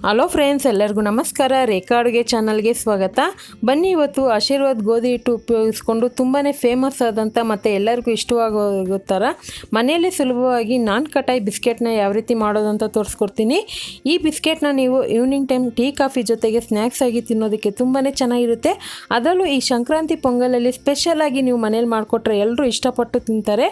Hello friends, ಎಲ್ಲರಿಗೂ ನಮಸ್ಕಾರ. ರೇಖಾ ಅಡುಗೆ ಚಾನಲ್ಗೆ ಸ್ವಾಗತ. ಬನ್ನಿ, ಇವತ್ತು ಆಶೀರ್ವಾದ್ ಗೋಧಿ ಹಿಟ್ಟು ಉಪಯೋಗಿಸ್ಕೊಂಡು ತುಂಬಾ ಫೇಮಸ್ ಆದಂಥ ಮತ್ತು ಎಲ್ಲರಿಗೂ ಇಷ್ಟವಾಗೋ ಥರ ಮನೆಯಲ್ಲೇ ಸುಲಭವಾಗಿ ನಾನ್ಕಟಾಯಿ ಬಿಸ್ಕೆಟ್ನ ಯಾವ ರೀತಿ ಮಾಡೋದಂತ ತೋರಿಸ್ಕೊಡ್ತೀನಿ. ಈ ಬಿಸ್ಕೆಟ್ನ ನೀವು ಈವ್ನಿಂಗ್ ಟೈಮ್ ಟೀ ಕಾಫಿ ಜೊತೆಗೆ ಸ್ನ್ಯಾಕ್ಸ್ ಆಗಿ ತಿನ್ನೋದಕ್ಕೆ ತುಂಬಾ ಚೆನ್ನಾಗಿರುತ್ತೆ. ಅದರಲ್ಲೂ ಈ ಸಂಕ್ರಾಂತಿ ಪೊಂಗಲಲ್ಲಿ ಸ್ಪೆಷಲಾಗಿ ನೀವು ಮನೇಲಿ ಮಾಡಿಕೊಟ್ರೆ ಎಲ್ಲರೂ ಇಷ್ಟಪಟ್ಟು ತಿಂತಾರೆ.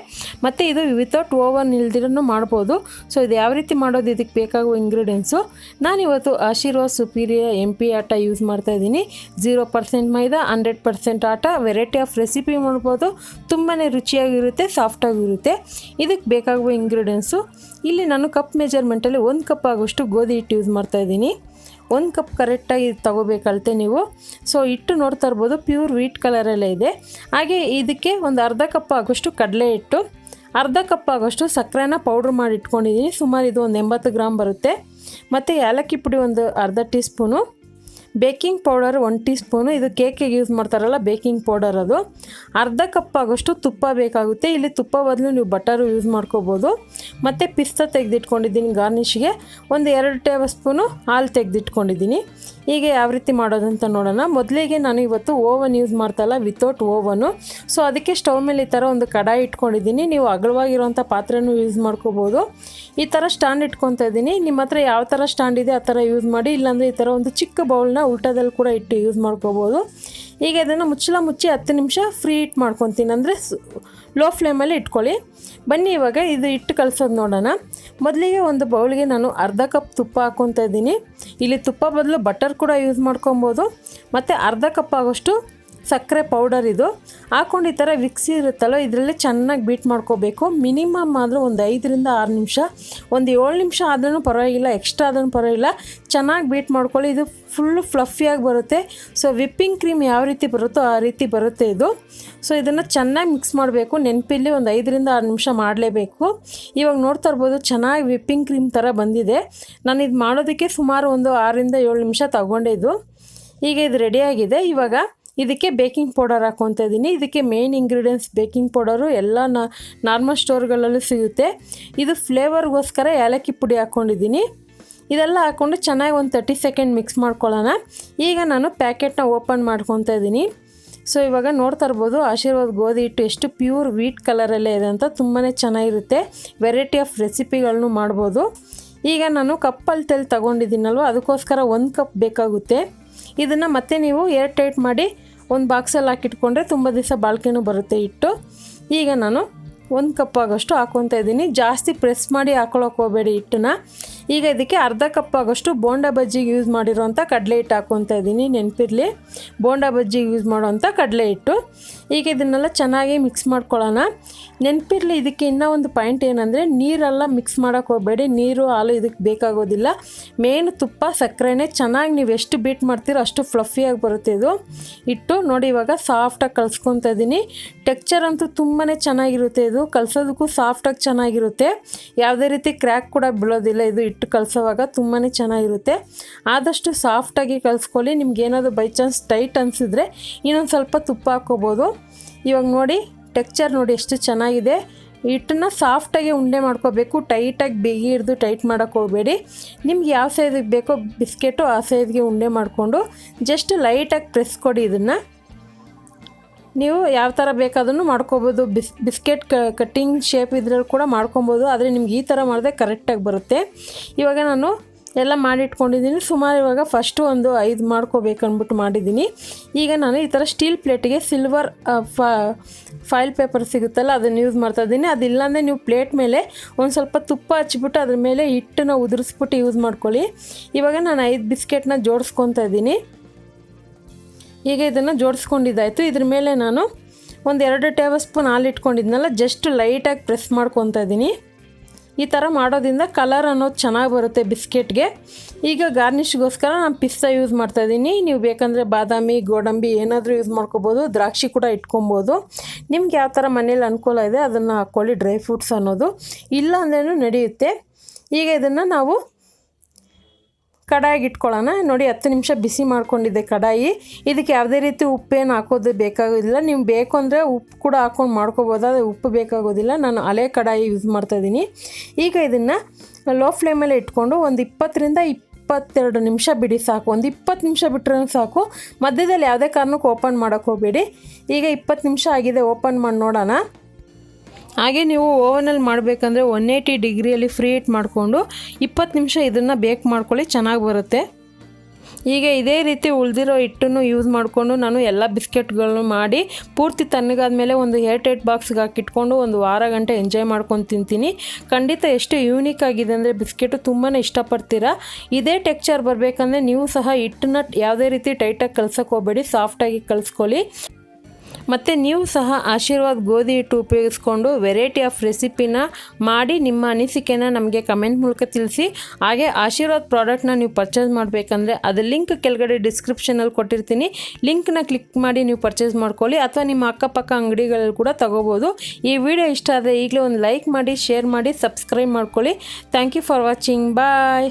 ಮತ್ತು ಇದು ವಿತೌಟ್ ಓವನ್ ಇಲ್ದಿರೂ ಮಾಡ್ಬೋದು. ಸೊ ಇದು ಯಾವ ರೀತಿ ಮಾಡೋದು, ಇದಕ್ಕೆ ಬೇಕಾಗುವ ಇಂಗ್ರೀಡಿಯೆಂಟ್ಸು ನಾನಿವತ್ತು ಆಶೀರ್ವಾದ್ ಸುಪೀರಿಯರ್ MP ಆಟ ಯೂಸ್ ಮಾಡ್ತಾ ಇದ್ದೀನಿ. 0% ಮೈದಾ, 100% ಆಟ. ವೆರೈಟಿ ಆಫ್ ರೆಸಿಪಿ ಮಾಡ್ಬೋದು. ತುಂಬಾ ರುಚಿಯಾಗಿರುತ್ತೆ, ಸಾಫ್ಟಾಗಿರುತ್ತೆ. ಇದಕ್ಕೆ ಬೇಕಾಗುವ ಇಂಗ್ರೀಡಿಯೆಂಟ್ಸು ಇಲ್ಲಿ ನಾನು ಕಪ್ ಮೆಜರ್ಮೆಂಟಲ್ಲಿ 1 ಕಪ್ ಆಗೋಷ್ಟು ಗೋಧಿ ಹಿಟ್ಟು ಯೂಸ್ ಮಾಡ್ತಾ ಇದ್ದೀನಿ. 1 ಕಪ್ ಕರೆಕ್ಟಾಗಿ ತಗೋಬೇಕಲ್ತೆ ನೀವು. ಸೊ ಹಿಟ್ಟು ನೋಡ್ತಾ ಇರ್ಬೋದು, ಪ್ಯೂರ್ ವೀಟ್ ಕಲರಲ್ಲೇ ಇದೆ. ಹಾಗೆ ಇದಕ್ಕೆ ಒಂದು ಅರ್ಧ ಕಪ್ ಆಗೋಷ್ಟು ಕಡಲೆ ಹಿಟ್ಟು, ಅರ್ಧ ಕಪ್ ಆಗೋಷ್ಟು ಸಕ್ಕರೆನ ಪೌಡ್ರ್ ಮಾಡಿ ಇಟ್ಕೊಂಡಿದ್ದೀನಿ. ಸುಮಾರು ಇದು ಒಂದು 80 ಗ್ರಾಮ್ ಬರುತ್ತೆ. ಮತ್ತು ಏಲಕ್ಕಿ ಪುಡಿ ಒಂದು ಅರ್ಧ tea spoon, baking powder 1 tea spoon, ಇದು ಕೇಕಿಗೆ ಯೂಸ್ ಮಾಡ್ತಾರಲ್ಲ ಬೇಕಿಂಗ್ ಪೌಡರ್ ಅದು. ಅರ್ಧ ಕಪ್ ಆಗೋಷ್ಟು ತುಪ್ಪ ಬೇಕಾಗುತ್ತೆ. ಇಲ್ಲಿ ತುಪ್ಪ ಬದಲು ನೀವು ಬಟರು ಯೂಸ್ ಮಾಡ್ಕೋಬೋದು. ಮತ್ತು ಪಿಸ್ತಾ ತೆಗೆದಿಟ್ಕೊಂಡಿದ್ದೀನಿ ಗಾರ್ನಿಷ್ಗೆ. ಒಂದು 2 ಟೇಬಲ್ ಸ್ಪೂನು ಹಾಲು ತೆಗೆದಿಟ್ಕೊಂಡಿದ್ದೀನಿ. ಈಗ ಯಾವ ರೀತಿ ಮಾಡೋದಂತ ನೋಡೋಣ. ಮೊದಲಿಗೆ ನಾನು ಇವತ್ತು ಓವನ್ ಯೂಸ್ ಮಾಡ್ತಾಯಿಲ್ಲ, ವಿತೌಟ್ ಓವನು. ಸೊ ಅದಕ್ಕೆ ಸ್ಟವ್ ಮೇಲೆ ಈ ಥರ ಒಂದು ಕಡಾಯಿ ಇಟ್ಕೊಂಡಿದ್ದೀನಿ. ನೀವು ಅಗಲವಾಗಿರುವಂಥ ಪಾತ್ರೆನೂ ಯೂಸ್ ಮಾಡ್ಕೋಬೋದು. ಈ ಥರ ಸ್ಟ್ಯಾಂಡ್ ಇಟ್ಕೊತಾ ಇದ್ದೀನಿ. ನಿಮ್ಮ ಹತ್ರ ಯಾವ ಥರ ಸ್ಟ್ಯಾಂಡ್ ಇದೆ ಆ ಥರ ಯೂಸ್ ಮಾಡಿ. ಇಲ್ಲಾಂದರೆ ಈ ಥರ ಒಂದು ಚಿಕ್ಕ ಬೌಲ್ನ ಉಲ್ಟದಲ್ಲಿ ಕೂಡ ಇಟ್ಟು ಯೂಸ್ ಮಾಡ್ಕೋಬೋದು. ಈಗ ಇದನ್ನು ಮುಚ್ಚಿ 10 ನಿಮಿಷ ಫ್ರೀ ಹೀಟ್ ಮಾಡ್ಕೊತೀನಿ, ಅಂದರೆ ಲೋ ಫ್ಲೇಮಲ್ಲಿ ಇಟ್ಕೊಳ್ಳಿ. ಬನ್ನಿ ಇವಾಗ ಇದು ಹಿಟ್ಟು ಕಲಿಸೋದು ನೋಡೋಣ. ಮೊದಲಿಗೆ ಒಂದು ಬೌಲ್ಗೆ ನಾನು ಅರ್ಧ ಕಪ್ ತುಪ್ಪ ಹಾಕ್ಕೊತಾ ಇದ್ದೀನಿ. ಇಲ್ಲಿ ತುಪ್ಪ ಬದಲು ಬಟರ್ ಕೂಡ ಯೂಸ್ ಮಾಡ್ಕೊಬೋದು. ಮತ್ತು ಅರ್ಧ ಕಪ್ ಆಗೋಷ್ಟು ಸಕ್ಕರೆ ಪೌಡರ್ ಇದು ಹಾಕ್ಕೊಂಡು ಈ ಥರ ವಿಕ್ಸಿ ಇರುತ್ತಲ್ಲ ಇದರಲ್ಲಿ ಚೆನ್ನಾಗಿ ಬೀಟ್ ಮಾಡ್ಕೋಬೇಕು. ಮಿನಿಮಮ್ ಆದರೂ ಒಂದು 5ರಿಂದ 6 ನಿಮಿಷ, ಒಂದು 7 ನಿಮಿಷ ಆದ್ರೂ ಪರವಾಗಿಲ್ಲ, ಎಕ್ಸ್ಟ್ರಾ ಆದ್ರೂ ಪರವಾಗಿಲ್ಲ. ಚೆನ್ನಾಗಿ ಬೀಟ್ ಮಾಡ್ಕೊಳ್ಳಿ. ಇದು ಫುಲ್ಲು ಫ್ಲಫಿಯಾಗಿ ಬರುತ್ತೆ. ಸೊ ವಿಪ್ಪಿಂಗ್ ಕ್ರೀಮ್ ಯಾವ ರೀತಿ ಬರುತ್ತೋ ಆ ರೀತಿ ಬರುತ್ತೆ ಇದು. ಸೊ ಇದನ್ನು ಚೆನ್ನಾಗಿ ಮಿಕ್ಸ್ ಮಾಡಬೇಕು. ನೆನಪಿಲ್ಲಿ ಒಂದು 5ರಿಂದ 6 ನಿಮಿಷ ಮಾಡಲೇಬೇಕು. ಇವಾಗ ನೋಡ್ತಾ ಇರ್ಬೋದು, ಚೆನ್ನಾಗಿ ವಿಪ್ಪಿಂಗ್ ಕ್ರೀಮ್ ಥರ ಬಂದಿದೆ. ನಾನು ಇದು ಮಾಡೋದಕ್ಕೆ ಸುಮಾರು ಒಂದು 6ರಿಂದ 7 ನಿಮಿಷ ತಗೊಂಡಿದ್ದು. ಈಗ ಇದು ರೆಡಿಯಾಗಿದೆ. ಇವಾಗ ಇದಕ್ಕೆ ಬೇಕಿಂಗ್ ಪೌಡರ್ ಹಾಕ್ಕೊತಾ ಇದ್ದೀನಿ. ಇದಕ್ಕೆ ಮೇನ್ ಇಂಗ್ರೀಡಿಯೆಂಟ್ಸ್ ಬೇಕಿಂಗ್ ಪೌಡರು ಎಲ್ಲ ನಾರ್ಮಲ್ ಸ್ಟೋರ್ಗಳಲ್ಲೂ ಸಿಗುತ್ತೆ. ಇದು ಫ್ಲೇವರ್ಗೋಸ್ಕರ ಏಲಕ್ಕಿ ಪುಡಿ ಹಾಕ್ಕೊಂಡಿದ್ದೀನಿ. ಇದೆಲ್ಲ ಹಾಕ್ಕೊಂಡು ಚೆನ್ನಾಗಿ ಒಂದು 30 ಸೆಕೆಂಡ್ ಮಿಕ್ಸ್ ಮಾಡ್ಕೊಳ್ಳೋಣ. ಈಗ ನಾನು ಪ್ಯಾಕೆಟ್ನ ಓಪನ್ ಮಾಡ್ಕೊತಾ ಇದ್ದೀನಿ. ಸೊ ಇವಾಗ ನೋಡ್ತಾ ಇರ್ಬೋದು, ಆಶೀರ್ವಾದ್ ಗೋಧಿ ಹಿಟ್ಟು ಎಷ್ಟು ಪ್ಯೂರ್ ವೀಟ್ ಕಲರಲ್ಲೇ ಇದೆ ಅಂತ. ತುಂಬಾ ಚೆನ್ನಾಗಿರುತ್ತೆ. ವೆರೈಟಿ ಆಫ್ ರೆಸಿಪಿಗಳನ್ನು ಮಾಡ್ಬೋದು. ಈಗ ನಾನು ಕಪ್ಪಲ್ಲಿ ತೆಲ್ ತೊಗೊಂಡಿದ್ದೀನಲ್ವ, ಅದಕ್ಕೋಸ್ಕರ 1 ಕಪ್ ಬೇಕಾಗುತ್ತೆ. ಇದನ್ನು ಮತ್ತೆ ನೀವು ಏರ್ ಟೈಟ್ ಮಾಡಿ ಒಂದು ಬಾಕ್ಸಲ್ಲಿ ಹಾಕಿಟ್ಕೊಂಡ್ರೆ ತುಂಬ ದಿವಸ ಬಾಳ್ಕೆನೂ ಬರುತ್ತೆ ಹಿಟ್ಟು. ಈಗ ನಾನು 1 ಕಪ್ ಆಗೋಷ್ಟು ಹಾಕ್ಕೊತಾ ಇದ್ದೀನಿ. ಜಾಸ್ತಿ ಪ್ರೆಸ್ ಮಾಡಿ ಹಾಕೊಳ್ಳೋಕೆ ಹೋಗಬೇಡಿ ಹಿಟ್ಟನ್ನ. ಈಗ ಇದಕ್ಕೆ ಅರ್ಧ ಕಪ್ ಆಗೋಷ್ಟು ಬೋಂಡಾ ಬಜ್ಜಿಗೆ ಯೂಸ್ ಮಾಡಿರೋಂಥ ಕಡಲೆ ಹಿಟ್ಟು ಹಾಕ್ಕೊತಾ ಇದ್ದೀನಿ. ನೆನಪಿರಲಿ, ಬೋಂಡಾ ಬಜ್ಜಿಗೆ ಯೂಸ್ ಮಾಡೋವಂಥ ಕಡಲೆ ಹಿಟ್ಟು. ಈಗ ಇದನ್ನೆಲ್ಲ ಚೆನ್ನಾಗಿ ಮಿಕ್ಸ್ ಮಾಡ್ಕೊಳ್ಳೋಣ. ನೆನಪಿರಲಿ, ಇದಕ್ಕೆ ಇನ್ನೂ ಒಂದು ಪಾಯಿಂಟ್ ಏನಂದರೆ, ನೀರೆಲ್ಲ ಮಿಕ್ಸ್ ಮಾಡೋಕ್ಕೆ ಹೋಗಬೇಡಿ. ನೀರು ಹಾಲು ಇದಕ್ಕೆ ಬೇಕಾಗೋದಿಲ್ಲ. ಮೇನ್ ತುಪ್ಪ ಸಕ್ಕರೆನೇ. ಚೆನ್ನಾಗಿ ನೀವು ಎಷ್ಟು ಬೀಟ್ ಮಾಡ್ತೀರೋ ಅಷ್ಟು ಫ್ಲಫಿಯಾಗಿ ಬರುತ್ತೆ ಇದು ಹಿಟ್ಟು. ನೋಡಿ ಇವಾಗ ಸಾಫ್ಟಾಗಿ ಕಲಿಸ್ಕೊತಾ ಇದ್ದೀನಿ. ಟೆಕ್ಸ್ಚರ್ ಅಂತೂ ತುಂಬಾ ಚೆನ್ನಾಗಿರುತ್ತೆ. ಇದು ಕಲಿಸೋದಕ್ಕೂ ಸಾಫ್ಟಾಗಿ ಚೆನ್ನಾಗಿರುತ್ತೆ. ಯಾವುದೇ ರೀತಿ ಕ್ರ್ಯಾಕ್ ಕೂಡ ಬೀಳೋದಿಲ್ಲ ಇದು ಹಿಟ್ಟು ಕಲಿಸೋವಾಗ. ತುಂಬಾ ಚೆನ್ನಾಗಿರುತ್ತೆ. ಆದಷ್ಟು ಸಾಫ್ಟಾಗಿ ಕಲಿಸ್ಕೊಳ್ಳಿ. ನಿಮ್ಗೇನಾದರೂ ಬೈ ಚಾನ್ಸ್ ಟೈಟ್ ಅನಿಸಿದ್ರೆ ಇನ್ನೊಂದು ಸ್ವಲ್ಪ ತುಪ್ಪ ಹಾಕ್ಕೋಬೋದು. ಇವಾಗ ನೋಡಿ ಟೆಕ್ಸ್ಚರ್ ನೋಡಿ ಎಷ್ಟು ಚೆನ್ನಾಗಿದೆ. ಹಿಟ್ಟನ್ನು ಸಾಫ್ಟಾಗಿ ಉಂಡೆ ಮಾಡ್ಕೋಬೇಕು. ಟೈಟಾಗಿ ಬಿಗಿ ಹಿಡಿದು ಟೈಟ್ ಮಾಡೋಕ್ಕೆ ಹೋಗಬೇಡಿ. ನಿಮ್ಗೆ ಯಾವ ಸೈಜಿಗೆ ಬೇಕೋ ಬಿಸ್ಕೆಟು ಆ ಸೈಜ್ಗೆ ಉಂಡೆ ಮಾಡಿಕೊಂಡು ಜಸ್ಟ್ ಲೈಟಾಗಿ ಪ್ರೆಸ್ ಕೊಡಿ. ಇದನ್ನು ನೀವು ಯಾವ ಥರ ಬೇಕಾದನ್ನು ಮಾಡ್ಕೋಬೋದು. ಬಿಸ್ಕೆಟ್ ಕಟ್ಟಿಂಗ್ ಶೇಪ್ ಇದ್ರಲ್ಲಿ ಕೂಡ ಮಾಡ್ಕೊಬೋದು. ಆದರೆ ನಿಮ್ಗೆ ಈ ಥರ ಮಾಡಿದ್ರೆ ಕರೆಕ್ಟಾಗಿ ಬರುತ್ತೆ. ಇವಾಗ ನಾನು ಎಲ್ಲ ಮಾಡಿಟ್ಕೊಂಡಿದ್ದೀನಿ. ಸುಮಾರು ಇವಾಗ ಫಸ್ಟು ಒಂದು 5 ಮಾಡ್ಕೋಬೇಕಂದ್ಬಿಟ್ಟು ಮಾಡಿದ್ದೀನಿ. ಈಗ ನಾನು ಈ ಥರ ಸ್ಟೀಲ್ ಪ್ಲೇಟಿಗೆ ಸಿಲ್ವರ್ ಫಾಯಿಲ್ ಪೇಪರ್ ಸಿಗುತ್ತಲ್ಲ ಅದನ್ನು ಯೂಸ್ ಮಾಡ್ತಾಯಿದ್ದೀನಿ. ಅದಿಲ್ಲಾಂದರೆ ನೀವು ಪ್ಲೇಟ್ ಮೇಲೆ ಒಂದು ಸ್ವಲ್ಪ ತುಪ್ಪ ಹಚ್ಬಿಟ್ಟು ಅದ್ರ ಮೇಲೆ ಹಿಟ್ಟನ್ನು ಉದುರಿಸ್ಬಿಟ್ಟು ಯೂಸ್ ಮಾಡ್ಕೊಳ್ಳಿ. ಇವಾಗ ನಾನು 5 ಬಿಸ್ಕೆಟ್ನ ಜೋಡಿಸ್ಕೊತಾ ಇದ್ದೀನಿ. ಈಗ ಇದನ್ನು ಜೋಡಿಸ್ಕೊಂಡಿದ್ದಾಯಿತು. ಇದ್ರ ಮೇಲೆ ನಾನು ಒಂದು 2 ಟೇಬಲ್ ಸ್ಪೂನ್ ಹಾಲು ಇಟ್ಕೊಂಡಿದ್ನಲ್ಲ, ಜಸ್ಟ್ ಲೈಟಾಗಿ ಪ್ರೆಸ್ ಮಾಡ್ಕೊತಾ ಇದ್ದೀನಿ. ಈ ಥರ ಮಾಡೋದ್ರಿಂದ ಕಲರ್ ಅನ್ನೋದು ಚೆನ್ನಾಗಿ ಬರುತ್ತೆ ಬಿಸ್ಕೆಟ್ಗೆ. ಈಗ ಗಾರ್ನಿಷ್ಗೋಸ್ಕರ ನಾನು ಪಿಸ್ತಾ ಯೂಸ್ ಮಾಡ್ತಾಯಿದ್ದೀನಿ. ನೀವು ಬೇಕಂದರೆ ಬಾದಾಮಿ, ಗೋಡಂಬಿ ಏನಾದರೂ ಯೂಸ್ ಮಾಡ್ಕೋಬೋದು. ದ್ರಾಕ್ಷಿ ಕೂಡ ಇಟ್ಕೊಬೋದು. ನಿಮ್ಗೆ ಯಾವ ಥರ ಮನೇಲಿ ಅನುಕೂಲ ಇದೆ ಅದನ್ನು ಹಾಕ್ಕೊಳ್ಳಿ. ಡ್ರೈ ಫ್ರೂಟ್ಸ್ ಅನ್ನೋದು ಇಲ್ಲ ಅಂದ್ರೂ ನಡೆಯುತ್ತೆ. ಈಗ ಇದನ್ನು ನಾವು ಕಡಾಯಿಗೆ ಇಟ್ಕೊಳ್ಳೋಣ. ನೋಡಿ 10 ನಿಮಿಷ ಬಿಸಿ ಮಾಡ್ಕೊಂಡಿದ್ದೆ ಕಡಾಯಿ. ಇದಕ್ಕೆ ಯಾವುದೇ ರೀತಿ ಉಪ್ಪೇನು ಹಾಕೋದು ಬೇಕಾಗೋದಿಲ್ಲ. ನೀವು ಬೇಕು ಅಂದರೆ ಉಪ್ಪು ಕೂಡ ಹಾಕ್ಕೊಂಡು ಮಾಡ್ಕೋಬೋದು. ಅದು ಉಪ್ಪು ಬೇಕಾಗೋದಿಲ್ಲ. ನಾನು ಹಳೆ ಕಡಾಯಿ ಯೂಸ್ ಮಾಡ್ತಾಯಿದ್ದೀನಿ. ಈಗ ಇದನ್ನು ಲೋ ಫ್ಲೇಮಲ್ಲಿ ಇಟ್ಕೊಂಡು ಒಂದು 20ರಿಂದ 22 ನಿಮಿಷ ಬಿಡಿ ಸಾಕು. ಒಂದು 20 ನಿಮಿಷ ಬಿಟ್ಟರೆ ಸಾಕು. ಮಧ್ಯದಲ್ಲಿ ಯಾವುದೇ ಕಾರಣಕ್ಕೂ ಓಪನ್ ಮಾಡೋಕ್ಕೆ ಹೋಗಬೇಡಿ. ಈಗ 20 ನಿಮಿಷ ಆಗಿದೆ, ಓಪನ್ ಮಾಡಿ ನೋಡೋಣ. ಹಾಗೆ ನೀವು ಓವನಲ್ಲಿ ಮಾಡಬೇಕಂದ್ರೆ 180 ಡಿಗ್ರಿಯಲ್ಲಿ ಫ್ರೀ ಹೀಟ್ ಮಾಡಿಕೊಂಡು 20 ನಿಮಿಷ ಇದನ್ನು ಬೇಕ್ ಮಾಡ್ಕೊಳ್ಳಿ, ಚೆನ್ನಾಗಿ ಬರುತ್ತೆ. ಈಗ ಇದೇ ರೀತಿ ಉಳಿದಿರೋ ಹಿಟ್ಟನ್ನು ಯೂಸ್ ಮಾಡಿಕೊಂಡು ನಾನು ಎಲ್ಲ ಬಿಸ್ಕೆಟ್ಗಳನ್ನು ಮಾಡಿ ಪೂರ್ತಿ ತಣ್ಣಗಾದ್ಮೇಲೆ ಒಂದು ಏರ್ಟೈಟ್ ಬಾಕ್ಸ್ಗೆ ಹಾಕಿಟ್ಕೊಂಡು ಒಂದು ವಾರ ಗಂಟೆ ಎಂಜಾಯ್ ಮಾಡ್ಕೊಂಡು ತಿಂತೀನಿ. ಖಂಡಿತ ಎಷ್ಟು ಯೂನಿಕ್ ಆಗಿದೆ ಅಂದರೆ ಬಿಸ್ಕೆಟು ತುಂಬಾ ಇಷ್ಟಪಡ್ತೀರಾ. ಇದೇ ಟೆಕ್ಸ್ಚರ್ ಬರಬೇಕಂದ್ರೆ ನೀವು ಸಹ ಹಿಟ್ಟನ್ನ ಯಾವುದೇ ರೀತಿ ಟೈಟಾಗಿ ಕಲ್ಸೋಕೆ ಹೋಗಬೇಡಿ, ಸಾಫ್ಟಾಗಿ ಕಲಿಸ್ಕೊಳ್ಳಿ. ಮತ್ತು ನೀವು ಸಹ ಆಶೀರ್ವಾದ್ ಗೋಧಿ ಹಿಟ್ಟು ಉಪಯೋಗಿಸ್ಕೊಂಡು ವೆರೈಟಿ ಆಫ್ ರೆಸಿಪಿನ ಮಾಡಿ ನಿಮ್ಮ ಅನಿಸಿಕೆನ ನಮಗೆ ಕಮೆಂಟ್ ಮೂಲಕ ತಿಳಿಸಿ. ಹಾಗೆ ಆಶೀರ್ವಾದ್ ಪ್ರಾಡಕ್ಟ್ನ ನೀವು ಪರ್ಚೇಸ್ ಮಾಡಬೇಕಂದ್ರೆ ಅದರ ಲಿಂಕ್ ಕೆಳಗಡೆ ಡಿಸ್ಕ್ರಿಪ್ಷನಲ್ಲಿ ಕೊಟ್ಟಿರ್ತೀನಿ. ಲಿಂಕ್ನ ಕ್ಲಿಕ್ ಮಾಡಿ ನೀವು ಪರ್ಚೇಸ್ ಮಾಡ್ಕೊಳ್ಳಿ, ಅಥವಾ ನಿಮ್ಮ ಅಕ್ಕಪಕ್ಕ ಅಂಗಡಿಗಳಲ್ಲಿ ಕೂಡ ತಗೋಬೋದು. ಈ ವಿಡಿಯೋ ಇಷ್ಟ ಆದರೆ ಈಗಲೇ ಒಂದು ಲೈಕ್ ಮಾಡಿ, ಶೇರ್ ಮಾಡಿ, ಸಬ್ಸ್ಕ್ರೈಬ್ ಮಾಡ್ಕೊಳ್ಳಿ. Thank you for watching. Bye.